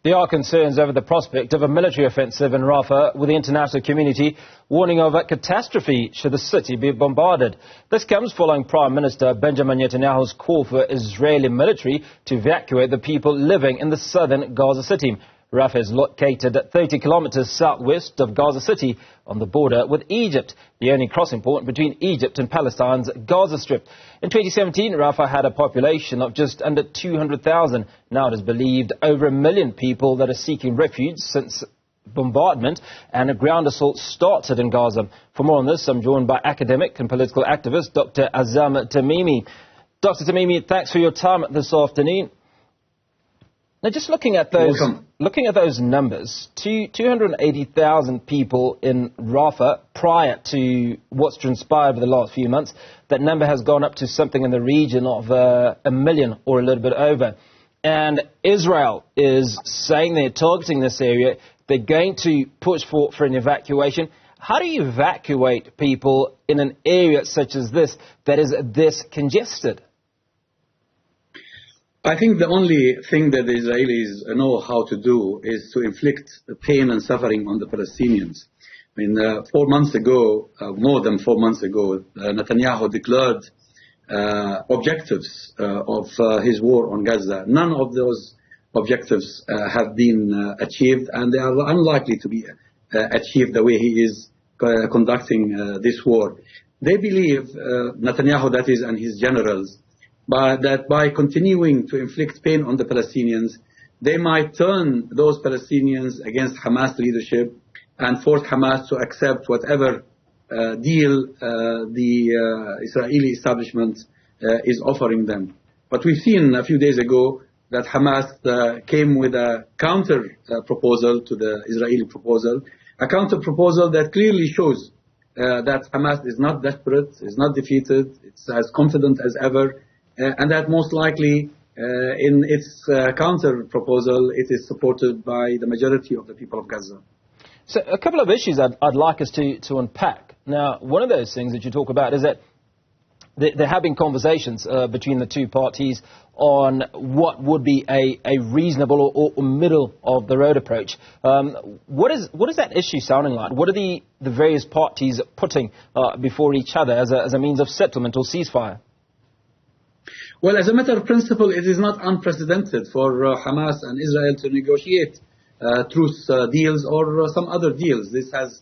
There are concerns over the prospect of a military offensive in Rafah, with the international community warning of a catastrophe should the city be bombarded. This comes following Prime Minister Benjamin Netanyahu's call for Israeli military to evacuate the people living in the southern Gaza City. Rafah is located 30 kilometers southwest of Gaza City on the border with Egypt, the only crossing point between Egypt and Palestine's Gaza Strip. In 2017, Rafah had a population of just under 200,000. Now it is believed over 1 million people that are seeking refuge since bombardment and a ground assault started in Gaza. For more on this, I'm joined by academic and political activist Dr Azzam Tamimi. Dr Tamimi, thanks for your time this afternoon. Now, just looking at those numbers, 280,000 people in Rafah prior to what's transpired over the last few months. That number has gone up to something in the region of 1 million or a little bit over. And Israel is saying they're targeting this area. They're going to push for an evacuation. How do you evacuate people in an area such as this that is this congested? I think the only thing that the Israelis know how to do is to inflict pain and suffering on the Palestinians. I mean, 4 months ago, more than 4 months ago, Netanyahu declared objectives of his war on Gaza. None of those objectives have been achieved, and they are unlikely to be achieved the way he is conducting this war. They believe, Netanyahu that is, and his generals, that by continuing to inflict pain on the Palestinians, they might turn those Palestinians against Hamas leadership and force Hamas to accept whatever deal the Israeli establishment is offering them. But we've seen a few days ago that Hamas came with a counter proposal to the Israeli proposal, a counter proposal that clearly shows that Hamas is not desperate, is not defeated, it's as confident as ever, and that most likely in its counter proposal it is supported by the majority of the people of Gaza. So a couple of issues I'd like us to unpack. Now, one of those things that you talk about is that there have been conversations between the two parties on what would be a reasonable or middle of the road approach. What is that issue sounding like? What are the various parties putting before each other as a means of settlement or ceasefire? Well, as a matter of principle, it is not unprecedented for Hamas and Israel to negotiate truce deals or some other deals. This has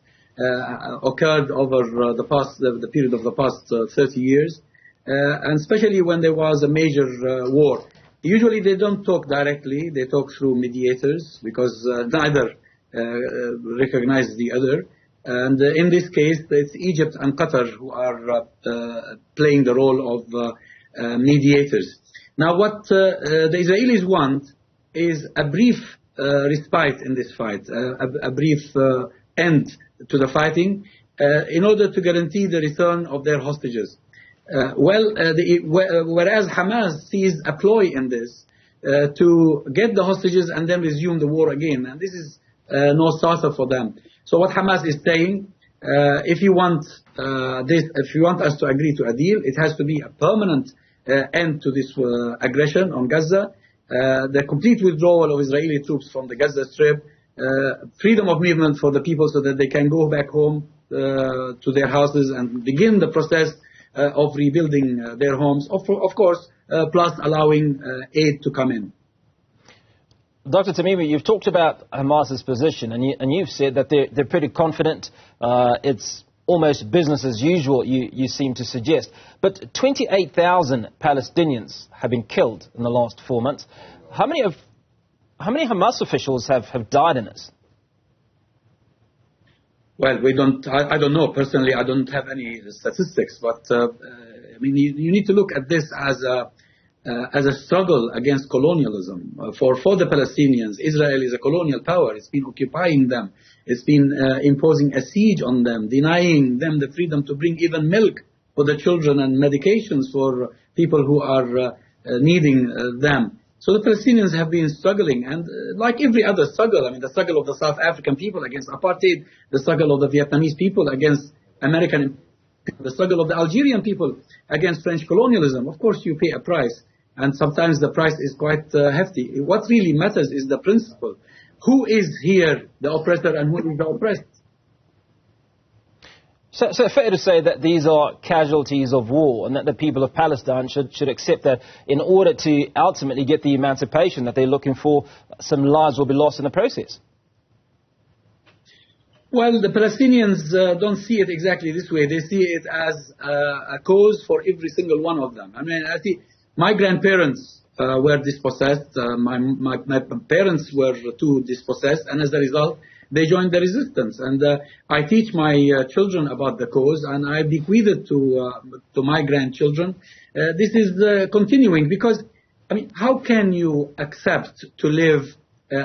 occurred over the period of the past 30 years, and especially when there was a major war. Usually they don't talk directly, they talk through mediators because neither recognize the other. And in this case, it's Egypt and Qatar who are playing the role of mediators. Now, what the Israelis want is a brief respite in this fight, a brief end to the fighting, in order to guarantee the return of their hostages. Whereas Hamas sees a ploy in this to get the hostages and then resume the war again, and this is no starter for them. So what Hamas is saying, if you want us to agree to a deal, it has to be a permanent end to this aggression on Gaza, the complete withdrawal of Israeli troops from the Gaza Strip, freedom of movement for the people so that they can go back home to their houses and begin the process of rebuilding their homes, of course, plus allowing aid to come in. Dr. Tamimi, you've talked about Hamas's position, and you've said that they're pretty confident. It's almost business as usual, you seem to suggest. But 28,000 Palestinians have been killed in the last 4 months. How many Hamas officials have died in this? Well, I don't know. Personally, I don't have any statistics. But, I mean, you need to look at this as a struggle against colonialism. For the Palestinians, Israel is a colonial power. It's been occupying them. It's been imposing a siege on them, denying them the freedom to bring even milk for the children and medications for people who are needing them. So the Palestinians have been struggling, and like every other struggle, I mean, the struggle of the South African people against apartheid, the struggle of the Vietnamese people against American, the struggle of the Algerian people against French colonialism. Of course, you pay a price. and sometimes the price is quite hefty. What really matters is the principle. Who is here the oppressor and who is the oppressed? So fair to say that these are casualties of war and that the people of Palestine should accept that in order to ultimately get the emancipation that they're looking for, some lives will be lost in the process? Well, the Palestinians don't see it exactly this way. They see it as a cause for every single one of them. I mean, I see my grandparents were dispossessed. My parents were too dispossessed, and as a result, they joined the resistance. And I teach my children about the cause, and I bequeath it to my grandchildren. This is continuing because, I mean, how can you accept to live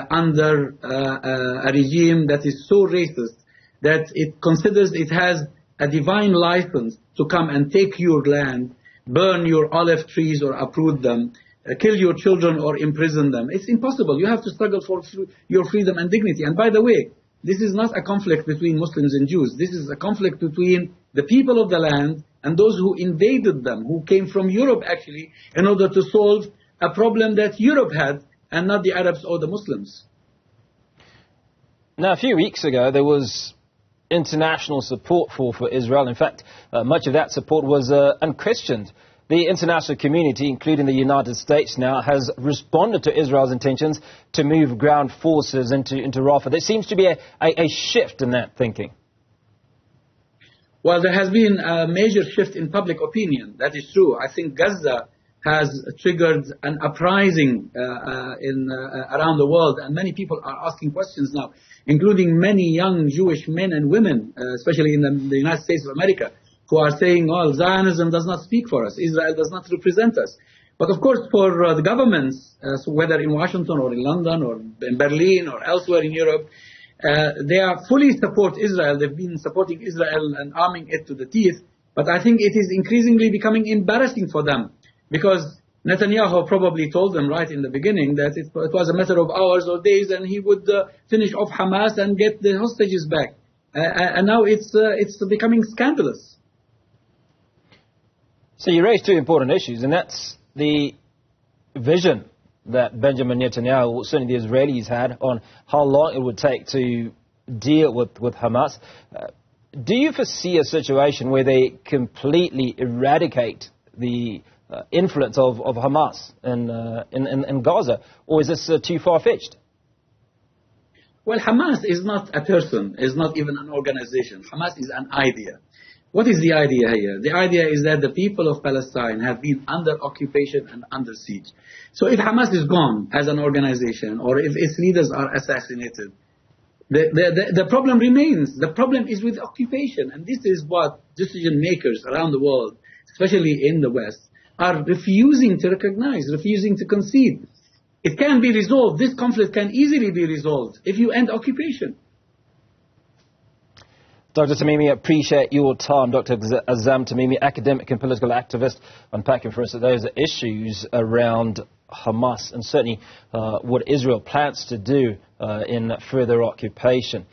under a regime that is so racist that it considers it has a divine license to come and take your land, burn your olive trees or uproot them, kill your children or imprison them? It's impossible. You have to struggle for your freedom and dignity. And by the way, this is not a conflict between Muslims and Jews. This is a conflict between the people of the land and those who invaded them, who came from Europe actually in order to solve a problem that Europe had and not the Arabs or the Muslims. Now, a few weeks ago, there was international support for Israel. In fact, much of that support was unquestioned. The international community, including the United States now, has responded to Israel's intentions to move ground forces into Rafah. There seems to be a shift in that thinking. Well, there has been a major shift in public opinion. That is true. I think Gaza has triggered an uprising around the world, and many people are asking questions now, including many young Jewish men and women, especially in the United States of America, who are saying, well, Zionism does not speak for us. Israel does not represent us. But of course, for the governments, whether in Washington or in London or in Berlin or elsewhere in Europe, they are fully support Israel. They've been supporting Israel and arming it to the teeth. But I think it is increasingly becoming embarrassing for them, because Netanyahu probably told them right in the beginning that it was a matter of hours or days and he would finish off Hamas and get the hostages back. And now it's becoming scandalous. So you raised two important issues, and that's the vision that Benjamin Netanyahu, certainly the Israelis, had on how long it would take to deal with Hamas. Do you foresee a situation where they completely eradicate the influence of Hamas in Gaza, or is this too far-fetched? Well, Hamas is not a person, is not even an organization. Hamas is an idea. What is the idea here? The idea is that the people of Palestine have been under occupation and under siege. So if Hamas is gone as an organization, or if its leaders are assassinated, the problem remains. The problem is with occupation. And this is what decision makers around the world, especially in the West, are refusing to recognize, refusing to concede. It can be resolved. This conflict can easily be resolved if you end occupation. Dr. Tamimi, appreciate your time. Dr. Azzam Tamimi, academic and political activist, unpacking for us those issues around Hamas and certainly what Israel plans to do in further occupation.